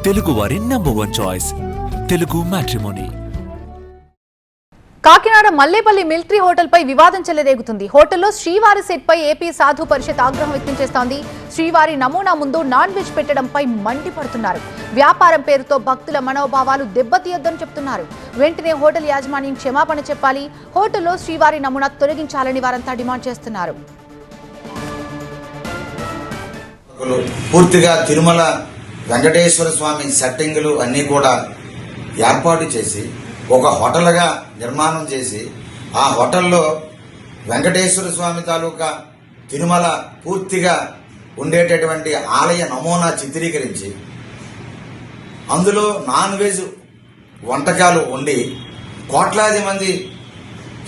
తెలుగు వారి number 1 choice Telugu matrimony. Kakinada Mallepalli military హోటల్పై వివాదం చెలరేగుతుంది. హోటల్లో శ్రీవారి సెట్పై ఏపీ సాధు పరిషత్ ఆగ్రహం వ్యక్తం చేస్తోంది. శ్రీవారి నమూనా ముందు నాన్ వెజ్ పెట్టడంపై మండిపడుతున్నారు. వ్యాపారం పేరుతో భక్తుల మనోభావాలు దెబ్బతీయొద్దని చెప్తున్నారు. వెంటనే హోటల్ యాజమాన్యం క్షమాపణ చెప్పాలి, హోటల్లో శ్రీవారి నమూనా తొలగించాలని వారంతా డిమాండ్ చేస్తున్నారు. పూర్తిగా తిరుమల వెంకటేశ్వర స్వామి సెట్టింగులు అన్నీ కూడా ఏర్పాటు చేసి ఒక హోటల్గా నిర్మాణం చేసి ఆ హోటల్లో వెంకటేశ్వర స్వామి తాలూకా తిరుమల పూర్తిగా ఉండేటటువంటి ఆలయ నమూనా చిత్రీకరించి అందులో నాన్ వెజ్ వంటకాలు వండి కోట్లాది మంది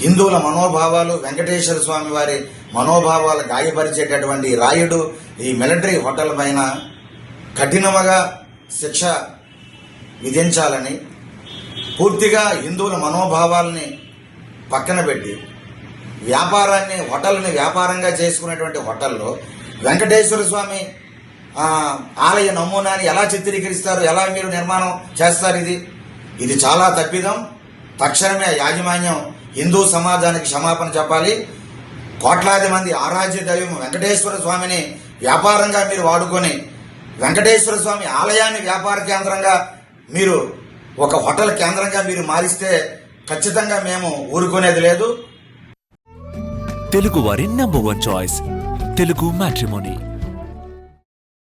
హిందువుల మనోభావాలు వెంకటేశ్వర స్వామి వారి మనోభావాలు గాయపరిచేటటువంటి రాయుడు ఈ మిలిటరీ హోటల్ పైన కఠినముగా శిక్ష విధించాలని, పూర్తిగా హిందువుల మనోభావాలని పక్కన పెట్టి వ్యాపారాన్ని హోటల్ని వ్యాపారంగా చేసుకునేటువంటి హోటల్లో వెంకటేశ్వర స్వామి ఆలయ నమూనాని ఎలా చిత్రీకరిస్తారు, ఎలా మీరు నిర్మాణం చేస్తారు? ఇది చాలా తప్పిదం. తక్షణమే యాజమాన్యం హిందూ సమాజానికి క్షమాపణ చెప్పాలి. కోట్లాది మంది ఆరాధ్య దైవం వెంకటేశ్వర స్వామిని వ్యాపారంగా మీరు వాడుకొని వెంకటేశ్వర స్వామి ఆలయాన్ని వ్యాపార కేంద్రంగా మీరు ఒక హోటల్ కేంద్రంగా మీరు మారిస్తే ఖచ్చితంగా మేము ఊరుకునేది లేదు. తెలుగు వారి నంబర్ 1 చాయిస్ తెలుగు మ్యాట్రిమోనీ.